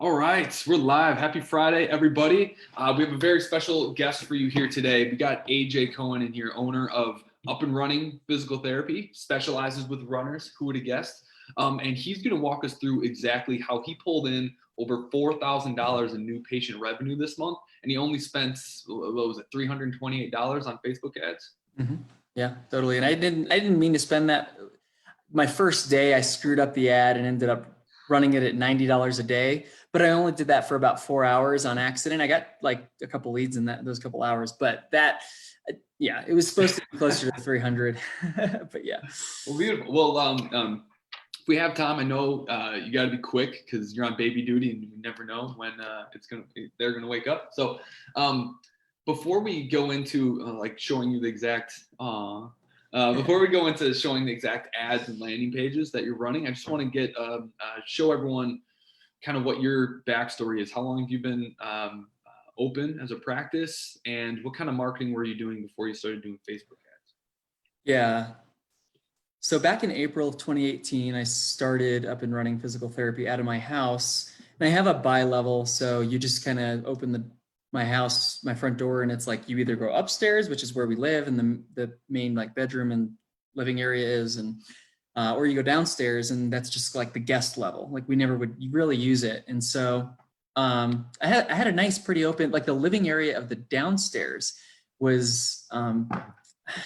All right, we're live. Happy Friday, everybody. We have a very special guest for you here today. We got AJ Cohen in here, owner of Up and Running Physical Therapy, specializes with runners. Who would have guessed? And he's going to walk us through exactly how he pulled in over $4,000 in new patient revenue this month, and he only spent, what was it, $328 on Facebook ads. Mm-hmm. Yeah, totally. And I didn't mean to spend that. My first day, I screwed up the ad and ended up running it at $90 a day. But I only did that for about 4 hours on accident. I got like a couple leads in those couple hours, but yeah, it was supposed to be closer to 300. But yeah. Well, beautiful. Well, if we have time, I know you got to be quick because you're on baby duty and you never know when they're gonna wake up. So before we go into like showing you the exact before we go into showing the exact ads and landing pages that you're running, I just want to get show everyone kind of what your backstory is. How long have you been open as a practice, and what kind of marketing were you doing before you started doing Facebook ads? Yeah. So back in April of 2018, I started Up and Running Physical Therapy out of my house. And I have a bi-level, so you just kind of open my front door, and it's like you either go upstairs, which is where we live, and the main like bedroom and living area is, and or you go downstairs, and that's just like the guest level. Like we never would really use it. And so I had a nice, pretty open, like the living area of the downstairs was, God,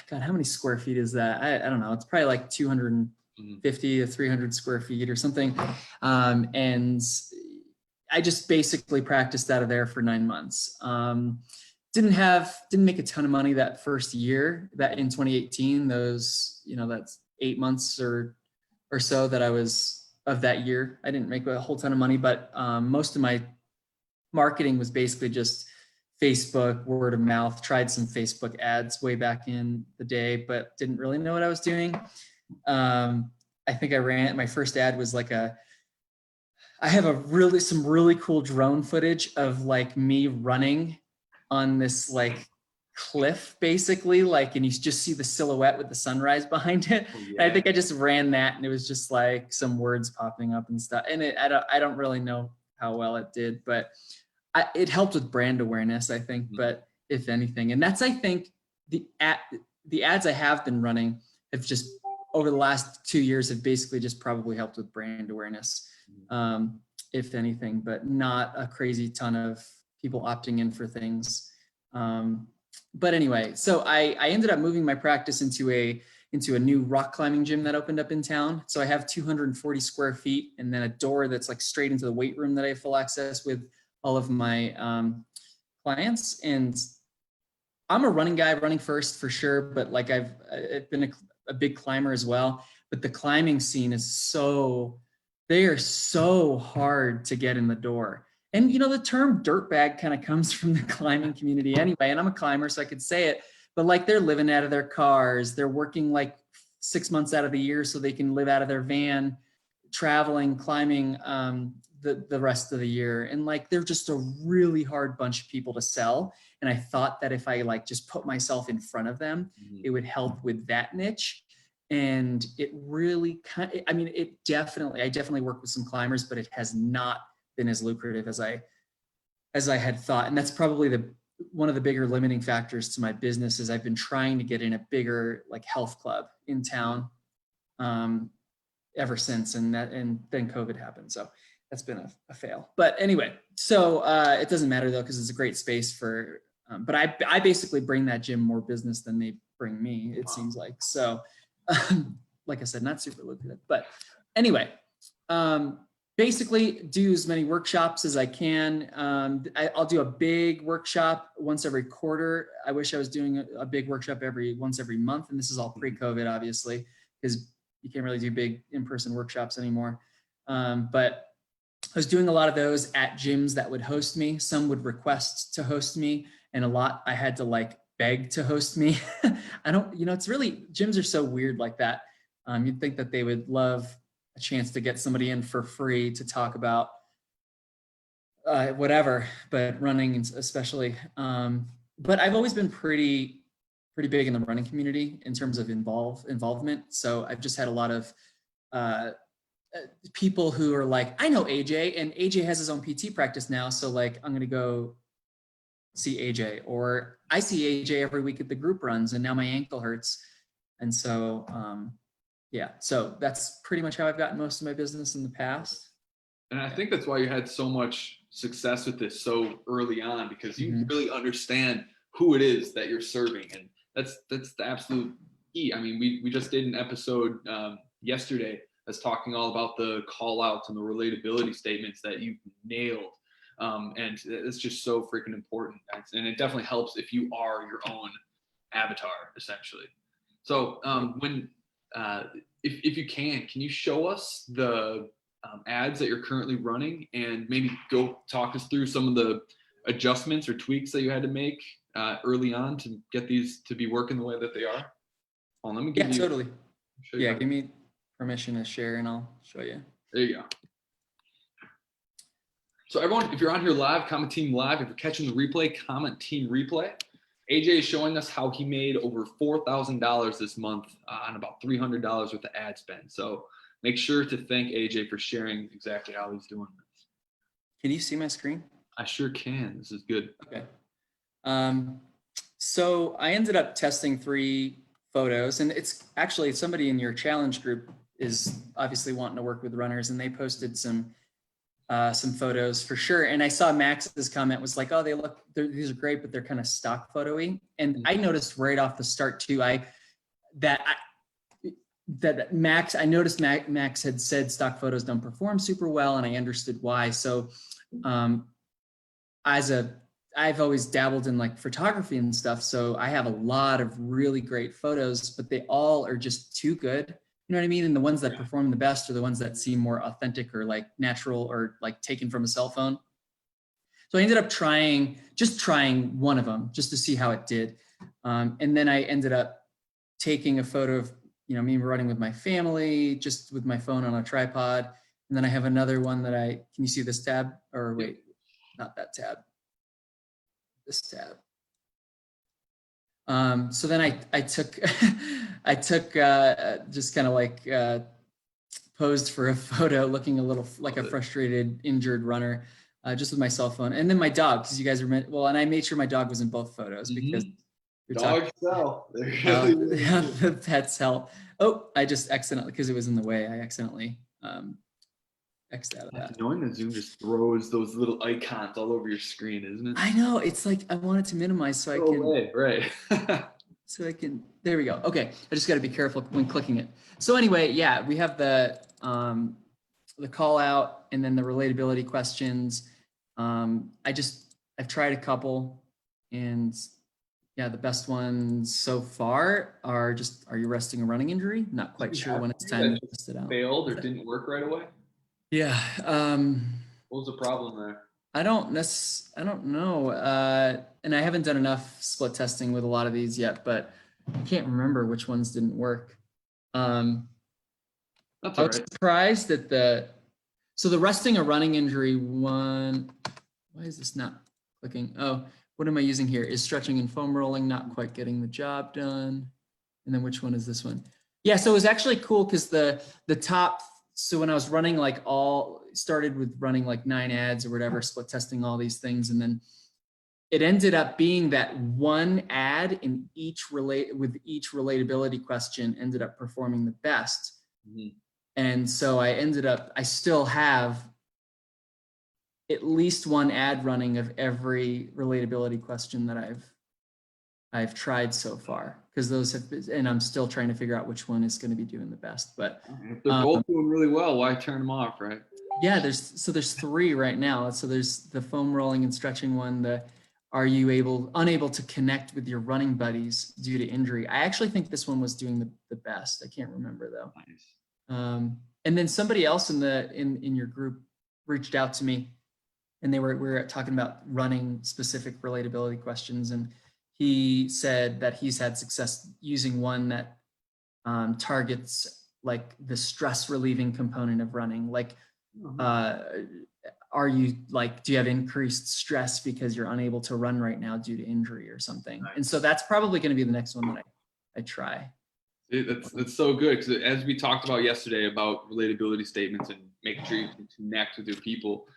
how many square feet is that? I don't know. It's probably like 250 to 300 square feet or something. And I just basically practiced out of there for 9 months. Didn't make a ton of money that first year. That in 2018, that's 8 months or so that I was of that year. I didn't make a whole ton of money, but most of my marketing was basically just Facebook, word of mouth. Tried some Facebook ads way back in the day, but didn't really know what I was doing. I think my first ad was like I have some really cool drone footage of like me running on this like cliff basically, like, and you just see the silhouette with the sunrise behind it. Oh, yeah. I think I just ran that, and it was just like some words popping up and stuff. And I don't really know how well it did, but it helped with brand awareness, I think. Mm-hmm. But if anything, and that's, I think the ads I have been running have just over the last 2 years have basically just probably helped with brand awareness, if anything, but not a crazy ton of people opting in for things. But anyway, so I ended up moving my practice into a new rock climbing gym that opened up in town. So I have 240 square feet, and then a door that's like straight into the weight room that I have full access with all of my clients. And I'm a running guy, running first for sure, but like I've been a big climber as well. But the climbing scene is they are so hard to get in the door. And, the term dirtbag kind of comes from the climbing community anyway. And I'm a climber, so I could say it, but like they're living out of their cars. They're working like 6 months out of the year so they can live out of their van, traveling, climbing the rest of the year. And like, they're just a really hard bunch of people to sell. And I thought that if I like just put myself in front of them, it would help with that niche. And it really I definitely work with some climbers, but it has not been as lucrative as I had thought. And that's probably one of the bigger limiting factors to my business is I've been trying to get in a bigger like health club in town ever since. And then COVID happened. So that's been a fail. But anyway, so it doesn't matter though, because it's a great space for, but I basically bring that gym more business than they bring me, it seems like. So like I said, not super lucrative, but anyway, basically do as many workshops as I can. I'll do a big workshop once every quarter. I wish I was doing a big workshop once every month. And this is all pre-COVID, obviously, because you can't really do big in-person workshops anymore. But I was doing a lot of those at gyms that would host me. Some would request to host me, and a lot I had to like beg to host me. It's really, gyms are so weird like that. You'd think that they would love a chance to get somebody in for free to talk about whatever, but running especially. But I've always been pretty big in the running community in terms of involvement. So I've just had a lot of people who are like, I know AJ, and AJ has his own PT practice now, so like I'm gonna go see AJ, or I see AJ every week at the group runs, and now my ankle hurts, and so yeah, so that's pretty much how I've gotten most of my business in the past. And I think that's why you had so much success with this so early on, because you really understand who it is that you're serving, and that's the absolute key. I mean, we just did an episode yesterday that's talking all about the call outs and the relatability statements that you nailed. And it's just so freaking important. And it definitely helps if you are your own avatar, essentially. So if you can you show us the ads that you're currently running, and maybe go talk us through some of the adjustments or tweaks that you had to make early on to get these to be working the way that they are? Let me give you. Totally. Yeah, give me permission to share, and I'll show you. There you go. So everyone, if you're on here live, comment team live. If you're catching the replay, comment team replay. AJ is showing us how he made over $4,000 this month on about $300 worth of ad spend. So make sure to thank AJ for sharing exactly how he's doing this. Can you see my screen? I sure can. This is good. Okay. So I ended up testing 3 photos, and it's actually somebody in your challenge group is obviously wanting to work with runners, and they posted some photos for sure. And I saw Max's comment was like, oh, these are great, but they're kind of stock photo-y. And I noticed right off the start too, I noticed Max had said stock photos don't perform super well, and I understood why. So I've always dabbled in like photography and stuff. So I have a lot of really great photos, but they all are just too good. You know what I mean? And the ones that perform the best are the ones that seem more authentic or like natural or like taken from a cell phone. So I ended up trying one of them just to see how it did. And then I ended up taking a photo of, me running with my family, just with my phone on a tripod. And then I have another one that can you see this tab? Or wait, not that tab. This tab. So then I took just kind of like posed for a photo looking a little like a frustrated, injured runner, just with my cell phone. And then my dog, because you guys were and I made sure my dog was in both photos because dogs sell. The pets help. Oh, I just accidentally, because it was in the way, I accidentally X'd out of that. Knowing that Zoom just throws those little icons all over your screen, isn't it? I know. It's like I want it to minimize so I can. Right. So I can. There we go. Okay, I just got to be careful when clicking it. So anyway, yeah, we have the call out and then the relatability questions. I've tried a couple, and yeah, the best ones so far are you resting a running injury? Not quite sure when it's time to test it out. Failed or didn't work right away? Yeah. What was the problem there? I don't know. And I haven't done enough split testing with a lot of these yet, but I can't remember which ones didn't work. That's I was surprised that the resting a running injury one, why is this not clicking? Oh, what am I using here? Is stretching and foam rolling not quite getting the job done? And then which one is this one? Yeah, so it was actually cool because the top, so when I was running started with running like 9 ads or whatever, split testing all these things. And then it ended up being that one ad in each relatability question ended up performing the best. Mm-hmm. And so I still have at least one ad running of every relatability question that I've tried so far, because those have been, and I'm still trying to figure out which one is going to be doing the best. But if they're both doing really well, why turn them off, right? Yeah, there's 3 right now. So there's the foam rolling and stretching one, are you unable to connect with your running buddies due to injury? I actually think this one was doing the best. I can't remember though. Nice. And then somebody else in your group reached out to me, and we were talking about running specific relatability questions, and he said that he's had success using one that targets like the stress relieving component of running. Like, are you like, do you have increased stress because you're unable to run right now due to injury or something? Nice. And so that's probably going to be the next one that I try. That's so good because as we talked about yesterday about relatability statements and making sure you can connect with your people,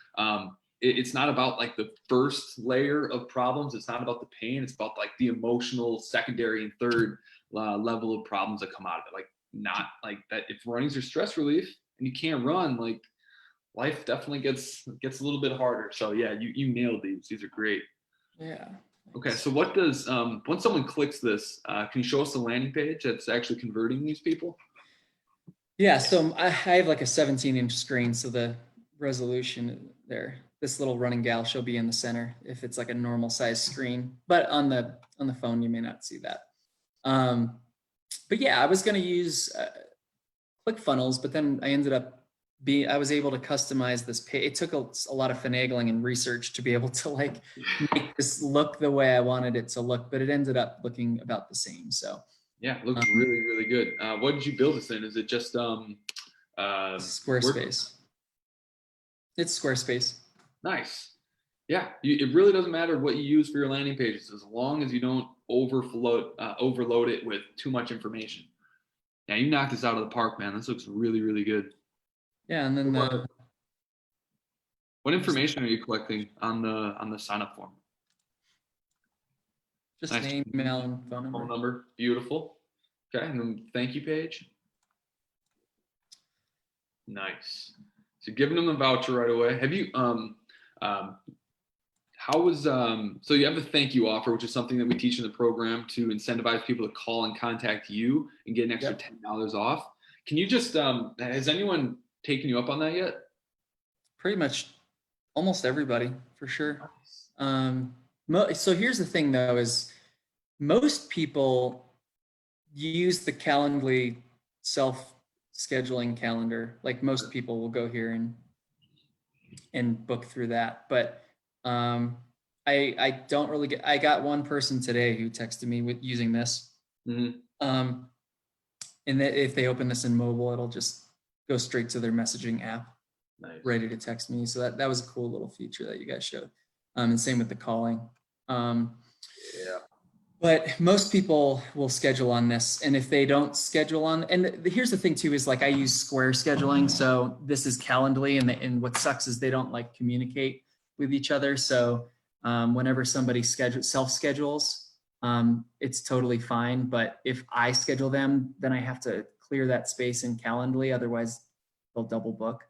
it's not about like the first layer of problems. It's not about the pain. It's about like the emotional secondary and third level of problems that come out of it. Like not like that. If running's your stress relief and you can't run, like life definitely gets a little bit harder. So yeah, you nailed these. These are great. Yeah. Okay, so what does once someone clicks this, can you show us the landing page that's actually converting these people? Yeah, so I have like a 17-inch screen, so the resolution there, this little running gal, she'll be in the center if it's like a normal size screen. But on the phone, you may not see that. But yeah, I was going to use ClickFunnels, but then I was able to customize this page. It took a lot of finagling and research to be able to like make this look the way I wanted it to look, but it ended up looking about the same. So yeah, it looks really, really good. What did you build this in? Is it just Squarespace. It's Squarespace. Nice. Yeah, it really doesn't matter what you use for your landing pages as long as you don't overload it with too much information. Yeah, you knocked this out of the park, man. This looks really, really good. Yeah, and then What information are you collecting on the sign up form? just Nice. name, email, and phone number. Phone number. Beautiful. Okay, and then thank you page. Nice. So giving them the voucher right away. Have you how was so you have the thank you offer, which is something that we teach in the program to incentivize people to call and contact you and get an extra $10 off. Can you just has anyone taken you up on that yet? Pretty much almost everybody for sure. So here's the thing though, is most people use the Calendly self-scheduling calendar. Like most people will go here and book through that. But I don't really get. I got one person today who texted me with using this. Mm-hmm. And that if they open this in mobile, it'll just go straight to their messaging app, Nice. ready to text me. So that was a cool little feature that you guys showed. And same with the calling. Yeah. But most people will schedule on this. And if they don't schedule on, and here's the thing too, is like I use Square scheduling. So this is Calendly, and what sucks is they don't like communicate with each other. So whenever somebody self-schedules, it's totally fine. But if I schedule them, then I have to clear that space in Calendly. Otherwise they'll double book.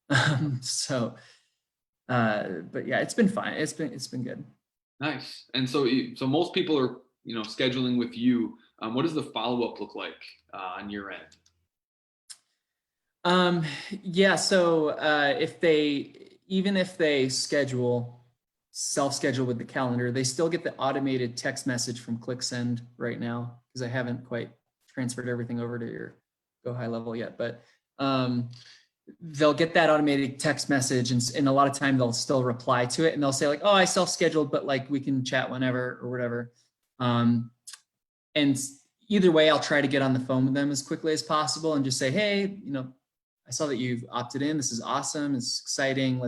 But yeah, it's been fine. It's been good. Nice. And so most people are scheduling with you. What does the follow-up look like on your end? Yeah, so if they self-schedule with the calendar, they still get the automated text message from ClickSend right now, because I haven't quite transferred everything over to your Go High level yet. But they'll get that automated text message, and a lot of time they'll still reply to it, and they'll say like, oh, I self-scheduled, but like we can chat whenever or whatever. And either way, I'll try to get on the phone with them as quickly as possible and just say, hey, I saw that you've opted in. This is awesome. It's exciting.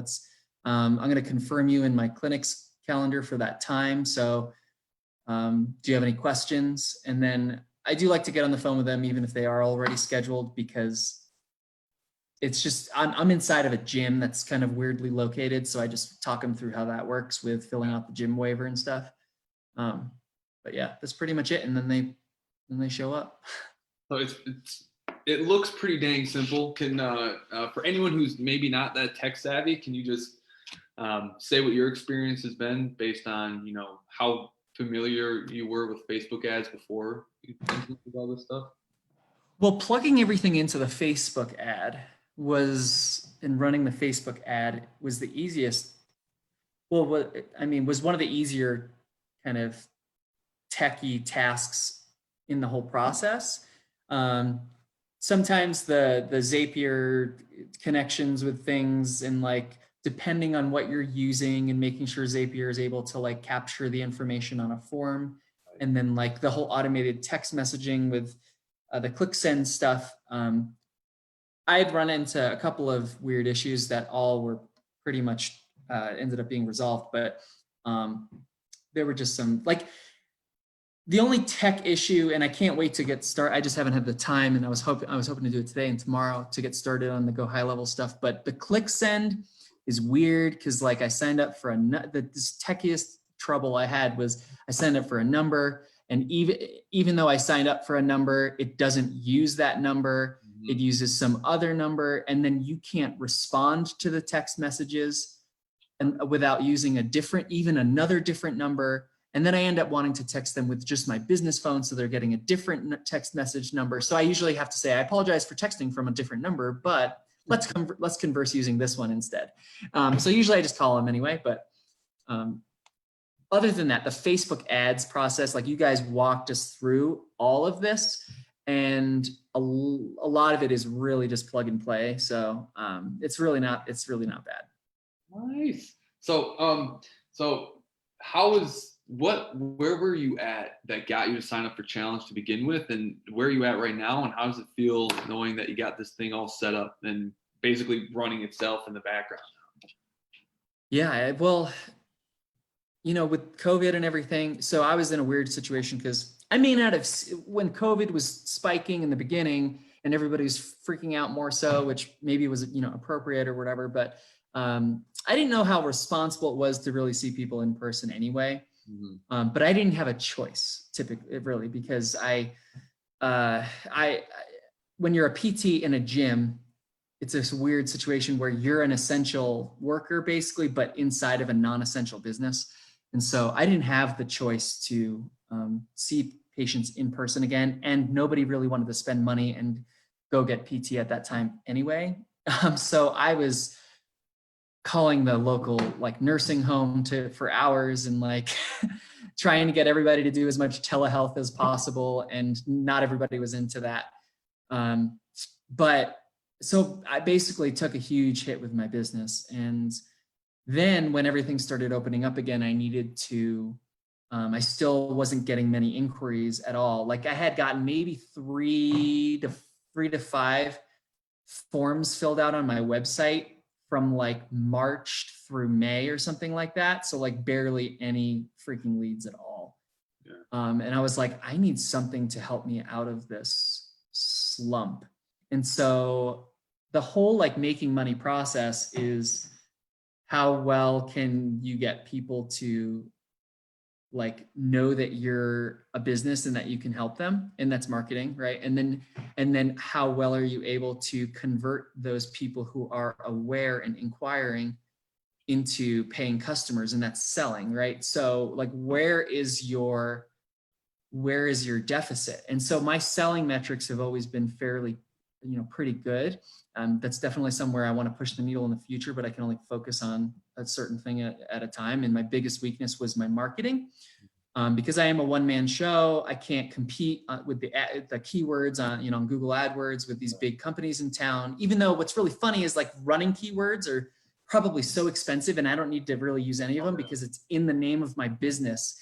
I'm going to confirm you in my clinic's calendar for that time. So do you have any questions? And then I do like to get on the phone with them, even if they are already scheduled, because it's just, I'm inside of a gym that's kind of weirdly located. So I just talk them through how that works with filling out the gym waiver and stuff. But yeah, that's pretty much it. And then they show up. So it looks pretty dang simple. Can for anyone who's maybe not that tech savvy, can you just say what your experience has been based on how familiar you were with Facebook ads before you implemented all this stuff? Well, plugging everything into the Facebook ad and running the Facebook ad was the easiest. Well, was one of the easier kind of techie tasks in the whole process. Sometimes the Zapier connections with things, and like depending on what you're using and making sure Zapier is able to like capture the information on a form, and then like the whole automated text messaging with the ClickSend stuff. I had run into a couple of weird issues that all were pretty much ended up being resolved, but there were just some like the only tech issue, and I can't wait to get started. I just haven't had the time, and I was hoping to do it today and tomorrow to get started on the Go High Level stuff. But the click send is weird because like I signed up for this techiest trouble I had was I signed up for a number, and even though I signed up for a number, it doesn't use that number. It uses some other number, and then you can't respond to the text messages and without using another different number. And then I end up wanting to text them with just my business phone, so they're getting a different text message number. So I usually have to say, I apologize for texting from a different number, but let's converse using this one instead. So usually I just call them anyway. But other than that, the Facebook ads process, like you guys walked us through all of this, and a lot of it is really just plug and play. So it's really not bad. Nice. So where were you at that got you to sign up for Challenge to begin with, and where are you at right now, and how does it feel knowing that you got this thing all set up and basically running itself in the background? Yeah, well, with COVID and everything, so I was in a weird situation because I may not have, when COVID was spiking in the beginning and everybody was freaking out more so, which maybe was, appropriate or whatever, but I didn't know how responsible it was to really see people in person anyway. But I didn't have a choice typically, really, because when you're a PT in a gym, it's this weird situation where you're an essential worker basically, but inside of a non-essential business. And so I didn't have the choice to see patients in person again, and nobody really wanted to spend money and go get PT at that time anyway. So I was calling the local nursing home for hours and trying to get everybody to do as much telehealth as possible, and not everybody was into that. But so I basically took a huge hit with my business, and then when everything started opening up again, I needed to I still wasn't getting many inquiries at all. I had gotten maybe 3 to 5 forms filled out on my website from March through May or something like that. So barely any freaking leads at all. Yeah. And I was like, I need something to help me out of this slump. And so the whole making money process is how well can you get people to know that you're a business and that you can help them, and that's marketing, right? And then how well are you able to convert those people who are aware and inquiring into paying customers, and that's selling, right? So where is your deficit? And so my selling metrics have always been fairly, pretty good. That's definitely somewhere I want to push the needle in the future, but I can only focus on a certain thing at a time. And my biggest weakness was my marketing. Because I am a one-man show, I can't compete with the keywords on Google AdWords with these big companies in town. Even though what's really funny is running keywords are probably so expensive, and I don't need to really use any of them because it's in the name of my business,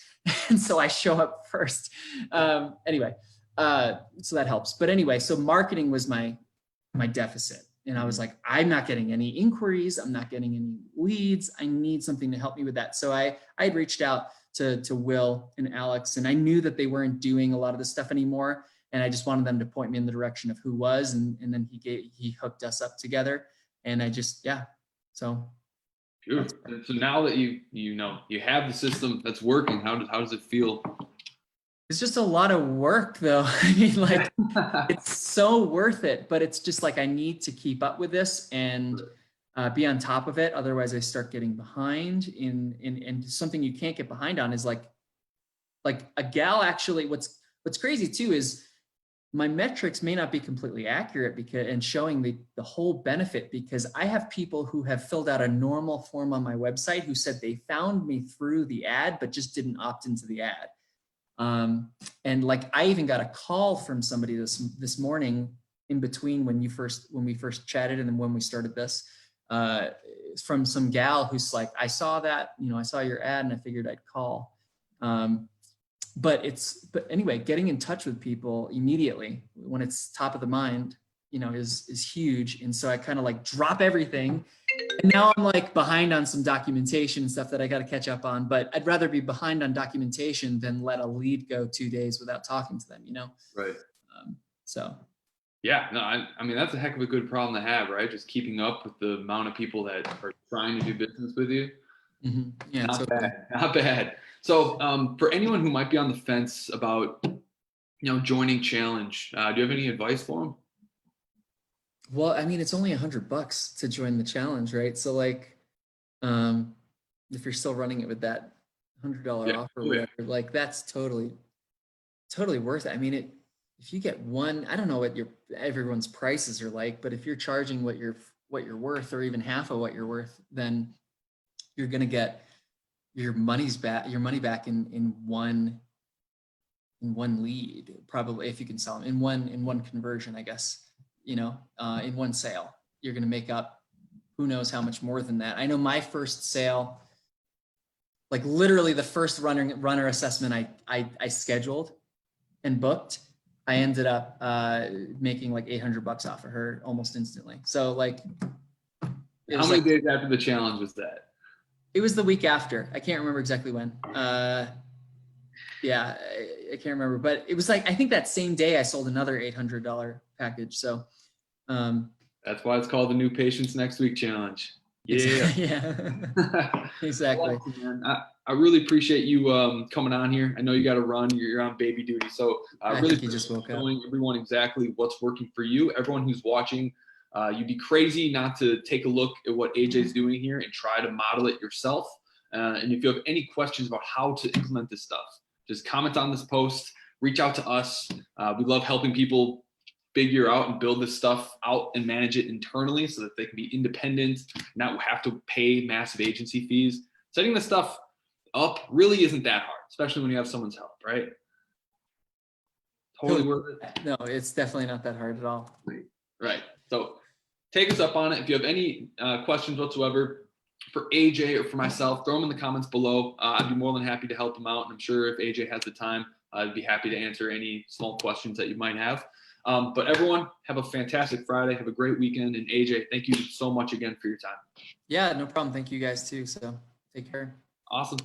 and so I show up first. Anyway, so that helps. But anyway, so marketing was my deficit, and I was like, I'm not getting any inquiries, I'm not getting any leads. I need something to help me with that. So I had reached out to Will and Alex, and I knew that they weren't doing a lot of this stuff anymore, and I just wanted them to point me in the direction of who was, and then he hooked us up together, and I just so beautiful. So now that you have the system that's working, how does it feel? It's just a lot of work, though. I mean, it's so worth it, but it's just I need to keep up with this and be on top of it. Otherwise I start getting behind in something you can't get behind on is like a gal. Actually, what's crazy too is my metrics may not be completely accurate and showing the whole benefit, because I have people who have filled out a normal form on my website who said they found me through the ad, but just didn't opt into the ad. And I even got a call from somebody this morning in between when we first chatted and then when we started this, from some gal who's like, I saw that, I saw your ad and I figured I'd call. But anyway, getting in touch with people immediately when it's top of the mind, is huge. And so I kind of drop everything And now I'm like behind on some documentation and stuff that I got to catch up on, but I'd rather be behind on documentation than let a lead go 2 days without talking to them, you know? Right. So. Yeah, no, I mean, that's a heck of a good problem to have, right? Just keeping up with the amount of people that are trying to do business with you. Yeah, Not totally. bad, not bad. So for anyone who might be on the fence about, joining Challenge, do you have any advice for them? Well, I mean, it's only $100 to join the challenge, right? So like, um, if you're still running it with that $100 Yeah. offer or Oh, yeah. whatever, like that's totally worth it. I mean, if you get one, I don't know what everyone's prices are like, but if you're charging what you're worth or even half of what you're worth, then you're gonna get your money back in one lead, probably, if you can sell them in one conversion, I guess, in one sale. You're gonna make up who knows how much more than that. I know my first sale, like literally the first runner assessment I scheduled and booked, I ended up making like $800 off of her almost instantly. So like, How many days after the challenge was that? it was the week after. I can't remember exactly when. Yeah, I can't remember, but it was like, I think that same day I sold another $800 package. So that's why it's called the New Patients Next Week Challenge. Yeah. Yeah, exactly. Awesome, man. I really appreciate you coming on here. I know you got to run. You're on baby duty. So I really think you just woke up. showing everyone exactly what's working for you. Everyone who's watching, you'd be crazy not to take a look at what AJ's doing here and try to model it yourself. And if you have any questions about how to implement this stuff, just comment on this post, reach out to us. We love helping people figure out and build this stuff out and manage it internally so that they can be independent, not have to pay massive agency fees. Setting this stuff up really isn't that hard, especially when you have someone's help, right? Totally worth it. No, it's definitely not that hard at all. Right. So take us up on it. If you have any questions whatsoever for AJ or for myself, throw them in the comments below. I'd be more than happy to help them out. And I'm sure if AJ has the time, I'd be happy to answer any small questions that you might have. But everyone, have a fantastic Friday. Have a great weekend. And AJ, thank you so much again for your time. Yeah, no problem. Thank you guys too. So take care. Awesome.